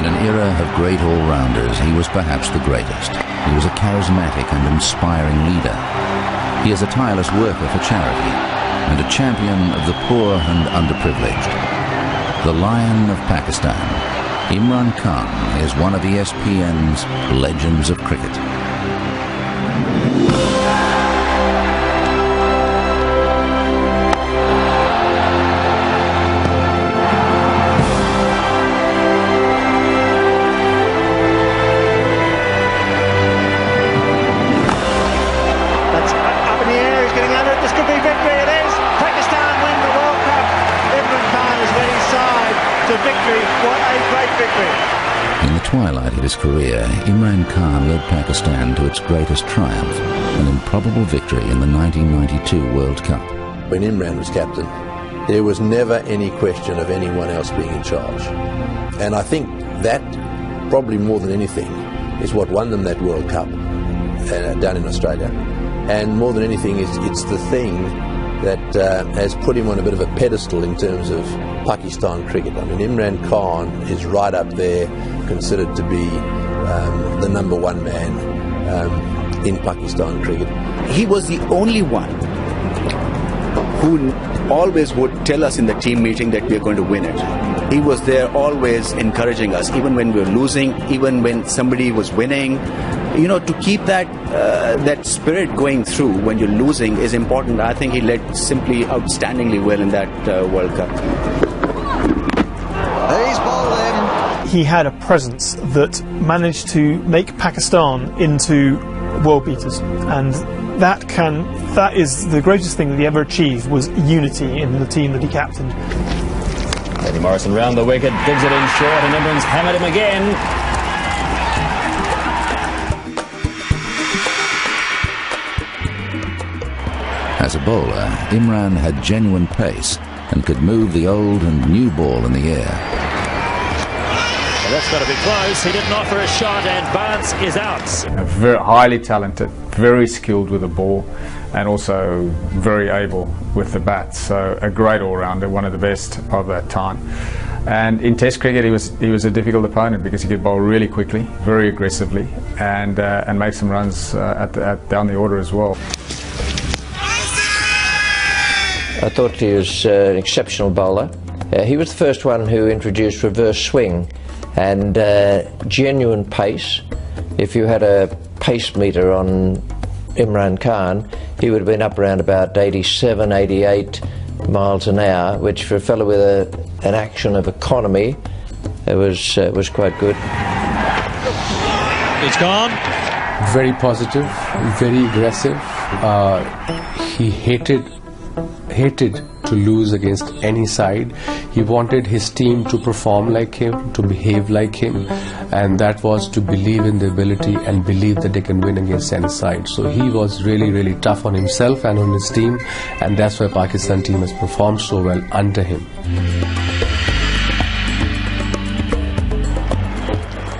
In an era of great all-rounders, he was perhaps the greatest. He was a charismatic and inspiring leader. He is a tireless worker for charity and a champion of the poor and underprivileged. The Lion of Pakistan, Imran Khan, is one of ESPN's legends of cricket. In the twilight of his career, Imran Khan led Pakistan to its greatest triumph, an improbable victory in the 1992 World Cup. When Imran was captain, there was never any question of anyone else being in charge. And I think that, probably more than anything, is what won them that World Cup down in Australia. And more than anything, it's the thing that has put him on a bit of a pedestal in terms of Pakistan cricket. I mean, Imran Khan is right up there, considered to be the number one man in Pakistan cricket. He was the only one who always would tell us in the team meeting that we are going to win it. He was there always encouraging us, even when we were losing, even when somebody was winning. You know, to keep that spirit going through when you're losing is important. I think he led simply outstandingly well in that World Cup. He's bowling. He had a presence that managed to make Pakistan into world beaters, and that is the greatest thing that he ever achieved, was unity in the team that he captained. Eddie Morrison round the wicket, digs it in short, and Imran's hammered him again. As a bowler, Imran had genuine pace and could move the old and new ball in the air. Well, that's got to be close. He didn't offer a shot, and Barnes is out. Very highly talented, very skilled with the ball, and also very able with the bat. So a great all-rounder, one of the best of that time. And in Test cricket, he was a difficult opponent because he could bowl really quickly, very aggressively, and make some runs down the order as well. I thought he was an exceptional bowler. He was the first one who introduced reverse swing and genuine pace. If you had a pace meter on Imran Khan, he would have been up around about 87, 88 miles an hour, which for a fellow with an action of economy, it was quite good. It's gone. Very positive, very aggressive. He hated to lose against any side. He wanted his team to perform like him, to behave like him, and that was to believe in the ability and believe that they can win against any side. So he was really, really tough on himself and on his team, and that's why Pakistan team has performed so well under him.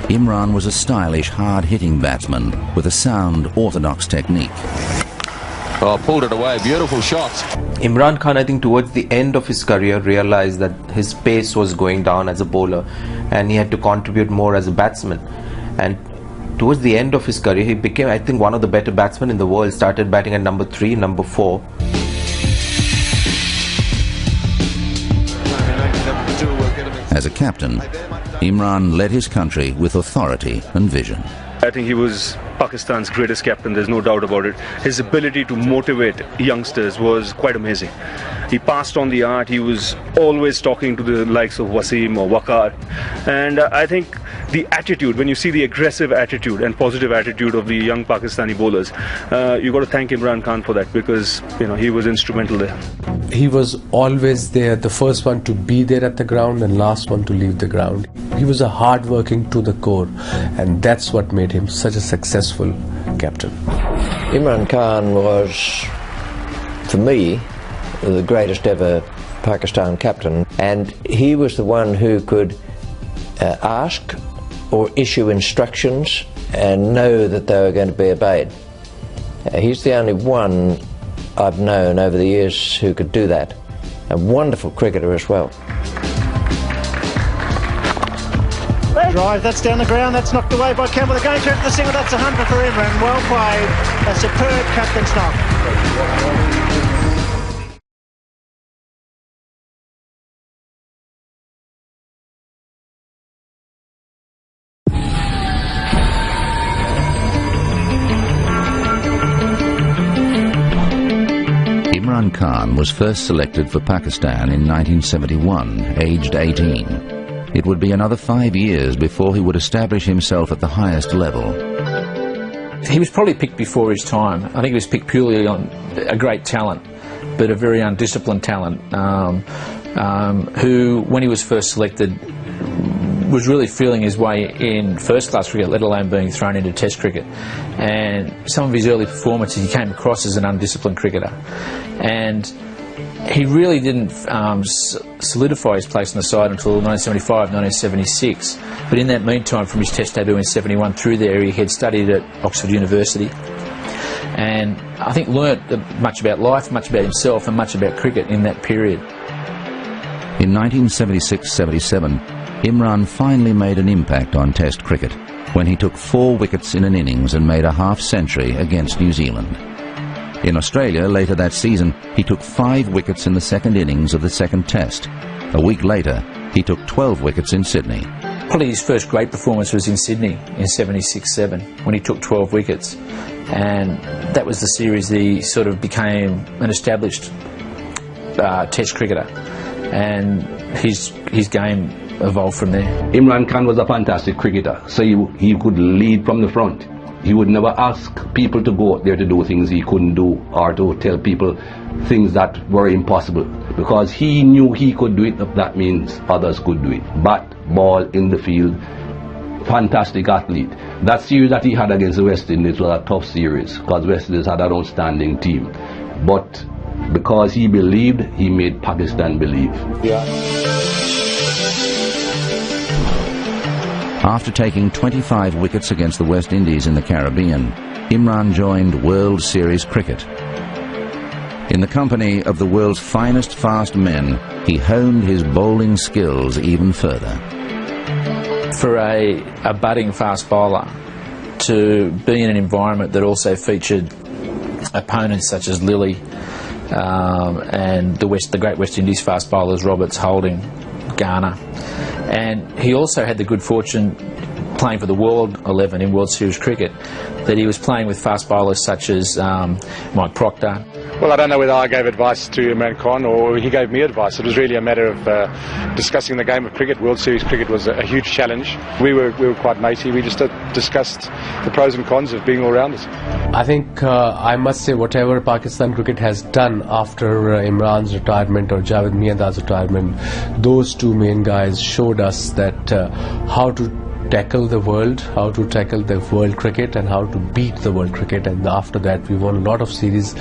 Imran was a stylish, hard-hitting batsman with a sound, orthodox technique. Oh, pulled it away, beautiful shot. Imran Khan, I think towards the end of his career, realized that his pace was going down as a bowler and he had to contribute more as a batsman. And towards the end of his career, he became, I think, one of the better batsmen in the world. Started batting at number 3, number 4. As a captain, Imran led his country with authority and vision. I think he was Pakistan's greatest captain, there's no doubt about it. His ability to motivate youngsters was quite amazing. He passed on the art, he was always talking to the likes of Wasim or Waqar. And I think the attitude, when you see the aggressive attitude and positive attitude of the young Pakistani bowlers, you've got to thank Imran Khan for that, because he was instrumental there. He was always there, the first one to be there at the ground and last one to leave the ground. He was a hard-working to the core, and that's what made him such a successful captain. Imran Khan was, for me, the greatest ever Pakistan captain, and he was the one who could ask or issue instructions and know that they were going to be obeyed. He's the only one I've known over the years who could do that. A wonderful cricketer as well. drive. That's down the ground. That's knocked away by Campbell. They're going through the single. That's 100 for Imran. Well played. A superb captain's knock. Imran Khan was first selected for Pakistan in 1971, aged 18. It would be another 5 years before he would establish himself at the highest level. He was probably picked before his time. I think he was picked purely on a great talent, but a very undisciplined talent, who, when he was first selected, was really feeling his way in first-class cricket, let alone being thrown into Test cricket. And some of his early performances, he came across as an undisciplined cricketer. And he really didn't solidify his place in the side until 1975, 1976. But in that meantime, from his Test debut in 71 through there, he had studied at Oxford University. And I think learnt much about life, much about himself, and much about cricket in that period. In 1976-77, Imran finally made an impact on Test cricket when he took 4 wickets in an innings and made a half-century against New Zealand. In Australia later that season, he took 5 wickets in the second innings of the second Test. A week later, he took 12 wickets in Sydney. Probably his first great performance was in Sydney in 76-7 when he took 12 wickets. And that was the series that he sort of became an established Test cricketer. And his game evolved from there. Imran Khan was a fantastic cricketer, so he could lead from the front. He would never ask people to go out there to do things he couldn't do, or to tell people things that were impossible, because he knew he could do it. That means others could do it. Bat, ball in the field, fantastic athlete. That series that he had against the West Indies was a tough series, because West Indies had an outstanding team. But because he believed, he made Pakistan believe. After taking 25 wickets against the West Indies in the Caribbean, Imran joined World Series cricket. In the company of the world's finest fast men, he honed his bowling skills even further. For a budding fast bowler to be in an environment that also featured opponents such as Lilly and the great West Indies fast bowlers Roberts, Holding, Garner. And he also had the good fortune, playing for the World 11 in World Series cricket, that he was playing with fast bowlers such as Mike Proctor. Well, I don't know whether I gave advice to Imran Khan or he gave me advice. It was really a matter of discussing the game of cricket. World Series cricket was a huge challenge. We were quite matey. We just discussed the pros and cons of being all-rounders. I think I must say whatever Pakistan cricket has done after Imran's retirement or Javed Miandad's retirement, those two main guys showed us that how to tackle the world, how to tackle the world cricket, and how to beat the world cricket. And after that, we won a lot of series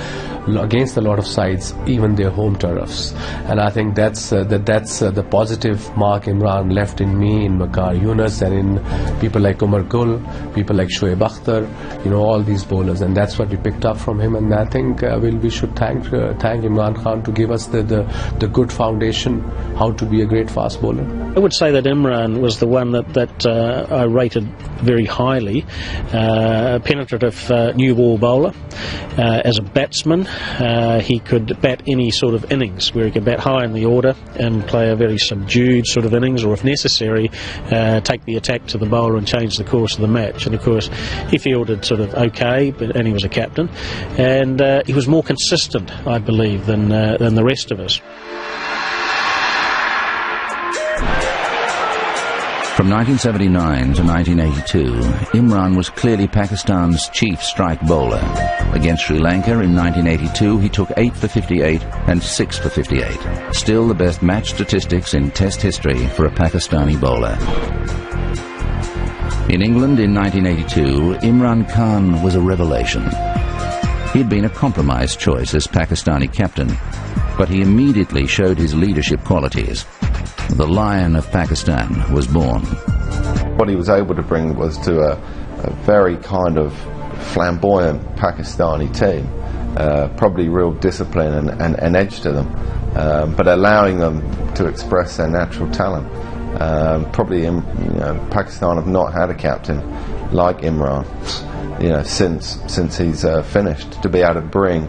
against a lot of sides, even their home turfs. And I think that's the positive mark Imran left in me, in Makar Yunus, and in people like Umar Gul, people like Shoaib Akhtar, all these bowlers. And that's what we picked up from him. And I think we should thank Imran Khan to give us the good foundation how to be a great fast bowler. I would say that Imran was the one that I rated very highly. A penetrative new ball bowler. As a batsman, he could bat any sort of innings, where he could bat high in the order and play a very subdued sort of innings, or if necessary, take the attack to the bowler and change the course of the match. And of course, he fielded sort of okay, and he was a captain, and he was more consistent, I believe, than the rest of us. From 1979 to 1982, Imran was clearly Pakistan's chief strike bowler. Against Sri Lanka in 1982, he took 8 for 58 and 6 for 58. Still the best match statistics in Test history for a Pakistani bowler. In England in 1982, Imran Khan was a revelation. He'd been a compromise choice as Pakistani captain, but he immediately showed his leadership qualities. The Lion of Pakistan was born. What he was able to bring was to a very kind of flamboyant Pakistani team, probably real discipline and edge to them, but allowing them to express their natural talent. Probably, Pakistan have not had a captain like Imran, since he's finished. To be able to bring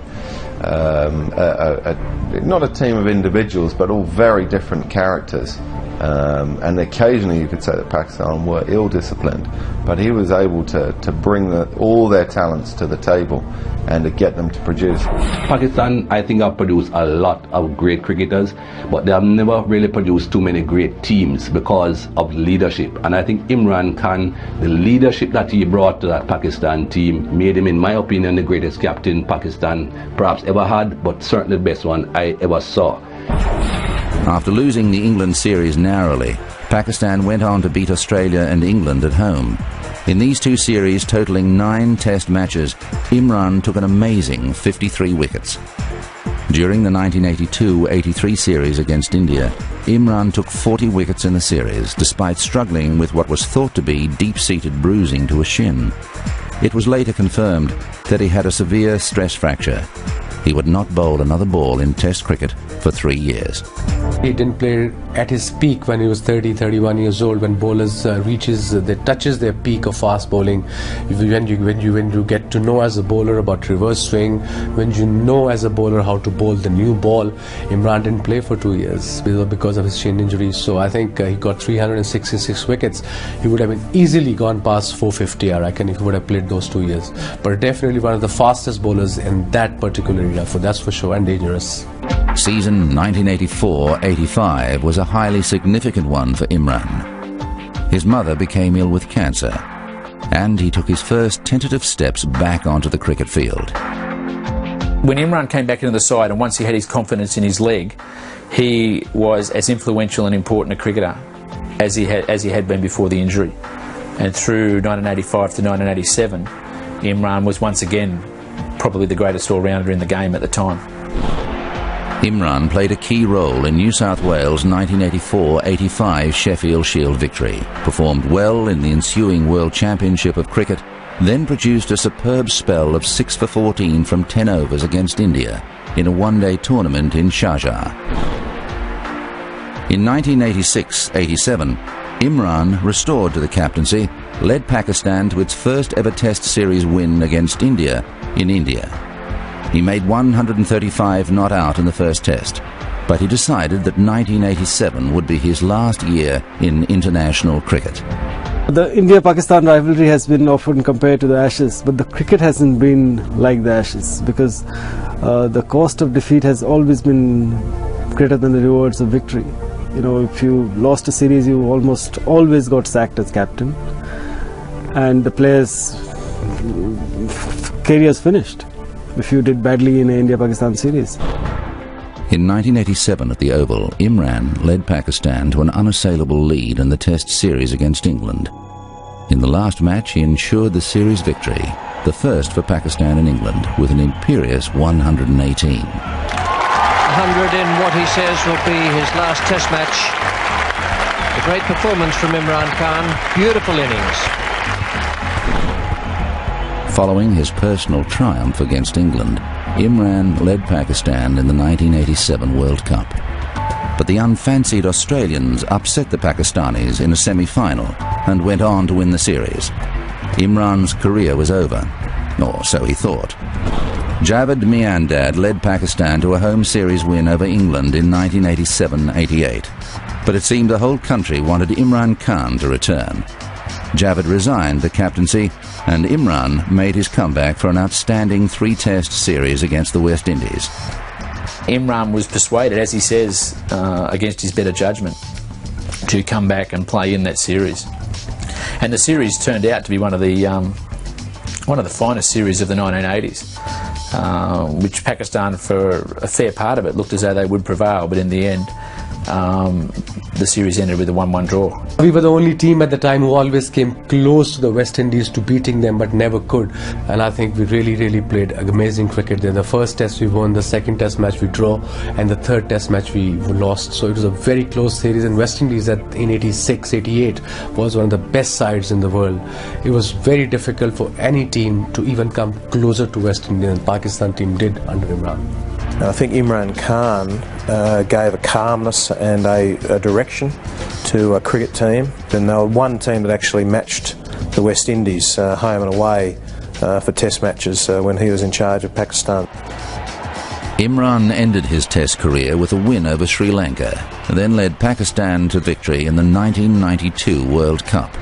not a team of individuals, but all very different characters. And occasionally you could say that Pakistan were ill-disciplined, but he was able to bring all their talents to the table and to get them to produce. Pakistan, I think, have produced a lot of great cricketers, but they have never really produced too many great teams because of leadership. And I think Imran Khan, the leadership that he brought to that Pakistan team, made him, in my opinion, the greatest captain Pakistan perhaps ever had, but certainly the best one I ever saw. After losing the England series narrowly, Pakistan went on to beat Australia and England at home. In these two series, totalling 9 test matches, Imran took an amazing 53 wickets. During the 1982-83 series against India, Imran took 40 wickets in the series, despite struggling with what was thought to be deep-seated bruising to a shin. It was later confirmed that he had a severe stress fracture. He would not bowl another ball in Test cricket for 3 years. He didn't play at his peak when he was 30, 31 years old, when bowlers touches their peak of fast bowling. When you get to know as a bowler about reverse swing, when you know as a bowler how to bowl the new ball, Imran didn't play for 2 years because of his shin injury. So I think he got 366 wickets. He would have been easily gone past 450, I reckon, if he would have played those 2 years. But definitely one of the fastest bowlers in that particular era, that's for sure, and dangerous. Season 1984-85 was a highly significant one for Imran. His mother became ill with cancer, and he took his first tentative steps back onto the cricket field. When Imran came back into the side, and once he had his confidence in his leg, he was as influential and important a cricketer as he had been before the injury. And through 1985 to 1987, Imran was once again probably the greatest all-rounder in the game at the time. Imran played a key role in New South Wales' 1984-85 Sheffield Shield victory, performed well in the ensuing World Championship of Cricket, then produced a superb spell of 6 for 14 from 10 overs against India in a one-day tournament in Sharjah. In 1986-87, Imran, restored to the captaincy, led Pakistan to its first ever Test series win against India in India. He made 135 not out in the first Test, but he decided that 1987 would be his last year in international cricket. The India-Pakistan rivalry has been often compared to the Ashes, but the cricket hasn't been like the Ashes, because the cost of defeat has always been greater than the rewards of victory. If you lost a series, you almost always got sacked as captain, and the players' careers finished if you did badly in an India-Pakistan series. In 1987 at the Oval, Imran led Pakistan to an unassailable lead in the Test series against England. In the last match, he ensured the series victory, the first for Pakistan and England, with an imperious 118. 100 in what he says will be his last Test match. A great performance from Imran Khan. Beautiful innings. Following his personal triumph against England, Imran led Pakistan in the 1987 World Cup. But the unfancied Australians upset the Pakistanis in a semi-final and went on to win the series. Imran's career was over, or so he thought. Javed Miandad led Pakistan to a home series win over England in 1987-88. But it seemed the whole country wanted Imran Khan to return. Javed resigned the captaincy, and Imran made his comeback for an outstanding 3-Test series against the West Indies. Imran was persuaded, as he says, against his better judgment, to come back and play in that series. And the series turned out to be one of the finest series of the 1980s, which Pakistan, for a fair part of it, looked as though they would prevail, but in the end, the series ended with a 1-1 draw. We were the only team at the time who always came close to the West Indies to beating them, but never could. And I think we really played amazing cricket there. The first Test we won, the second Test match we draw, and the third Test match we lost. So it was a very close series, and West Indies in 86, 88 was one of the best sides in the world. It was very difficult for any team to even come closer to West Indies, and the Pakistan team did under Imran. I think Imran Khan gave a calmness and a direction to a cricket team. Then they were one team that actually matched the West Indies home and away for test matches when he was in charge of Pakistan. Imran ended his test career with a win over Sri Lanka, and then led Pakistan to victory in the 1992 World Cup.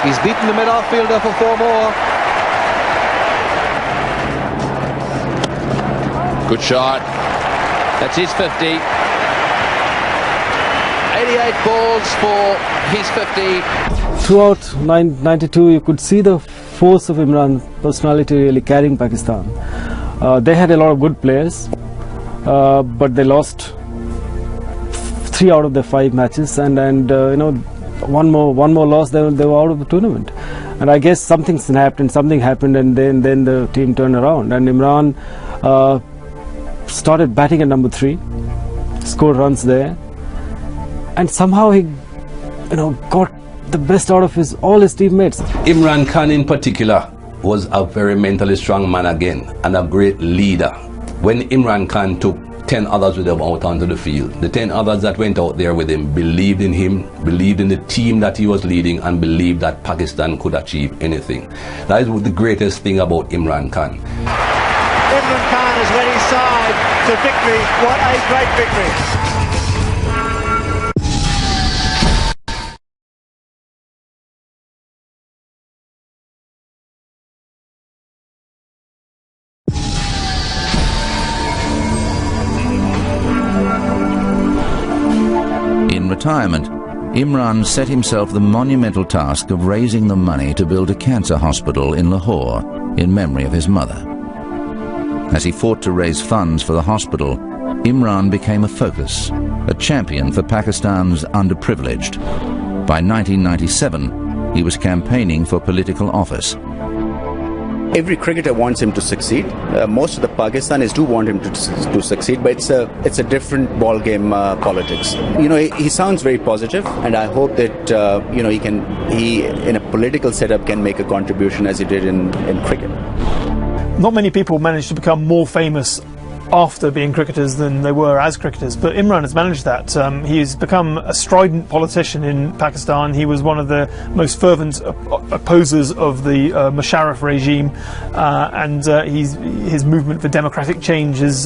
He's beaten the mid-off fielder for 4 more. Good shot. That's his 50. 88 balls for his 50. Throughout 92, you could see the force of Imran's personality really carrying Pakistan. They had a lot of good players, but they lost 3 out of the 5 matches, and you know, one more loss, they were out of the tournament. And I guess something snapped and something happened, and then the team turned around, and Imran started batting at number 3, scored runs there, and somehow he, you know, got the best out of all his teammates. Imran Khan in particular was a very mentally strong man again, and a great leader. When Imran Khan took 10 others with him out onto the field, the 10 others that went out there with him, believed in the team that he was leading, and believed that Pakistan could achieve anything. That is the greatest thing about Imran Khan. Imran Khan has led his side to victory. What a great victory. In retirement, Imran set himself the monumental task of raising the money to build a cancer hospital in Lahore in memory of his mother. As he fought to raise funds for the hospital, Imran became a focus, a champion for Pakistan's underprivileged. By 1997, he was campaigning for political office. Every cricketer wants him to succeed. Most of the Pakistanis do want him to succeed, but it's a different ball game, politics. You know, he sounds very positive, and I hope that you know, he in a political setup can make a contribution as he did in cricket. Not many people managed to become more famous after being cricketers than they were as cricketers, but Imran has managed that. He's become a strident politician in Pakistan. He was one of the most fervent opposers of the Musharraf regime, and his movement for democratic change has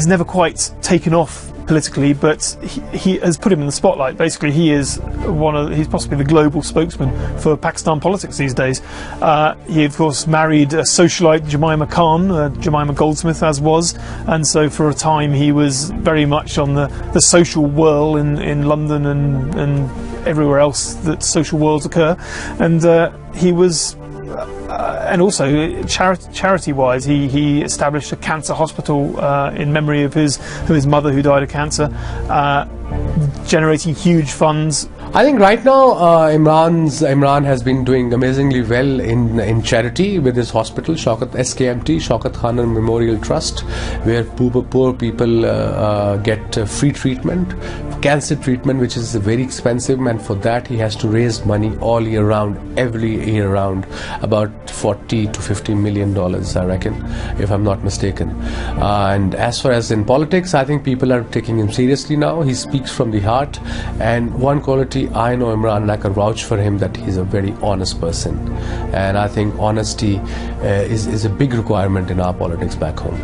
never quite taken off politically, but he has put him in the spotlight. Basically, he's possibly the global spokesman for Pakistan politics these days. He of course married a socialite, Jemima Khan, Jemima Goldsmith as was, and so for a time he was very much on the social whirl in London and everywhere else that social whirls occur, and he was and also charity-wise, he established a cancer hospital in memory of his mother who died of cancer, generating huge funds. I think right now Imran has been doing amazingly well in charity with his hospital, SKMT, Shaukat Khan Memorial Trust, where poor people get free treatment, cancer treatment, which is very expensive, and for that he has to raise money all year round, every year round, about $40 to $50 million, I reckon, if I'm not mistaken. And as far as in politics, I think people are taking him seriously now. He speaks from the heart, and one quality I know Imran, and I can vouch for him, that he's a very honest person, and I think honesty is a big requirement in our politics back home.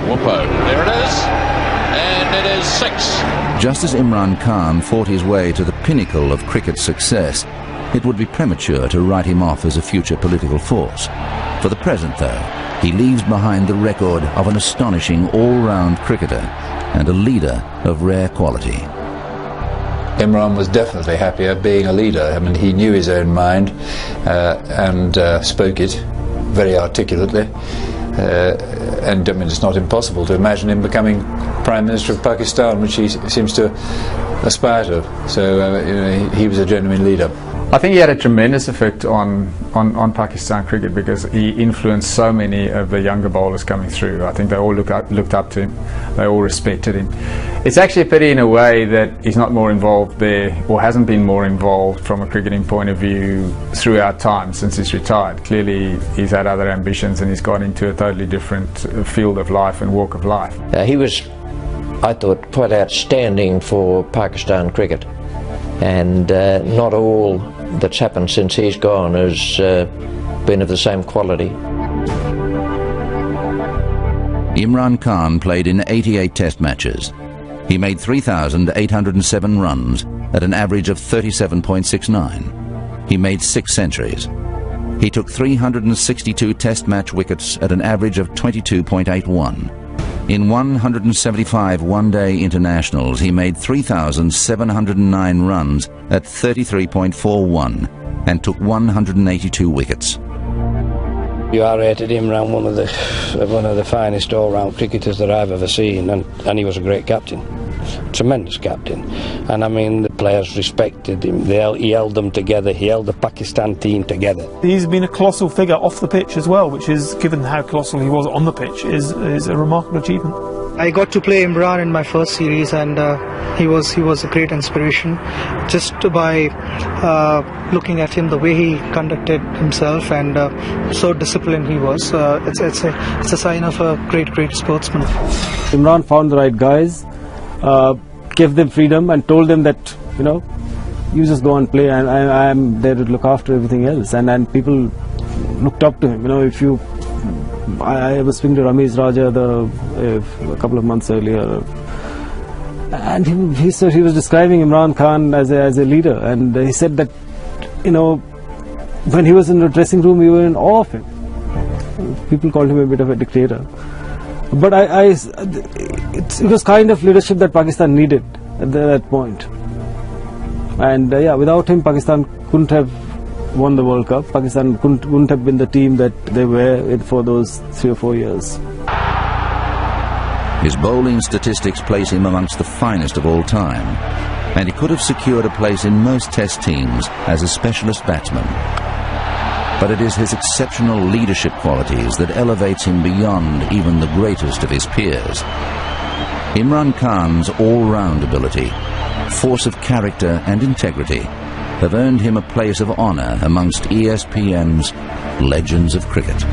Whoopo, there it is, and it is 6. Just as Imran Khan fought his way to the pinnacle of cricket success, it would be premature to write him off as a future political force. For the present, though, he leaves behind the record of an astonishing all-round cricketer and a leader of rare quality. Imran was definitely happier being a leader. I mean, he knew his own mind and spoke it very articulately. And I mean, it's not impossible to imagine him becoming Prime Minister of Pakistan, which he seems to aspire to. So you know, he was a genuine leader. I think he had a tremendous effect on Pakistan cricket because he influenced so many of the younger bowlers coming through. I think they all looked up to him. They all respected him. It's actually a pity in a way that he's not more involved there, or hasn't been more involved from a cricketing point of view throughout time since he's retired. Clearly he's had other ambitions and he's gone into a totally different field of life and walk of life. He was, I thought, quite outstanding for Pakistan cricket, and not all that's happened since he's gone has been of the same quality. Imran Khan played in 88 test matches. He made 3,807 runs at an average of 37.69. He made 6 centuries. He took 362 test match wickets at an average of 22.81. In 175 one-day internationals, he made 3,709 runs at 33.41 and took 182 wickets. You are rated Imran one of the finest all-round cricketers that I've ever seen, and he was a great captain, tremendous captain. And I mean, the players respected him. He held them together. He held the Pakistan team together. He's been a colossal figure off the pitch as well, which is, given how colossal he was on the pitch, is a remarkable achievement. I got to play Imran in my first series, and he was a great inspiration just by looking at him, the way he conducted himself, and so disciplined he was. It's a sign of a great sportsman. Imran found the right guys, gave them freedom, and told them that, you know, you just go and play, and I'm there to look after everything else. And people looked up to him. You know, if you, I was speaking to Ramesh Raja a couple of months earlier, and he said he was describing Imran Khan as a leader, and he said that, you know, when he was in the dressing room, we were in awe of him. People called him a bit of a dictator, but it was kind of leadership that Pakistan needed at that point. And yeah, without him, Pakistan couldn't have won the World Cup. Pakistan wouldn't have been the team that they were for those 3 or 4 years. His bowling statistics place him amongst the finest of all time, and he could have secured a place in most test teams as a specialist batsman. But it is his exceptional leadership qualities that elevates him beyond even the greatest of his peers. Imran Khan's all-round ability, force of character and integrity have earned him a place of honour amongst ESPN's legends of cricket.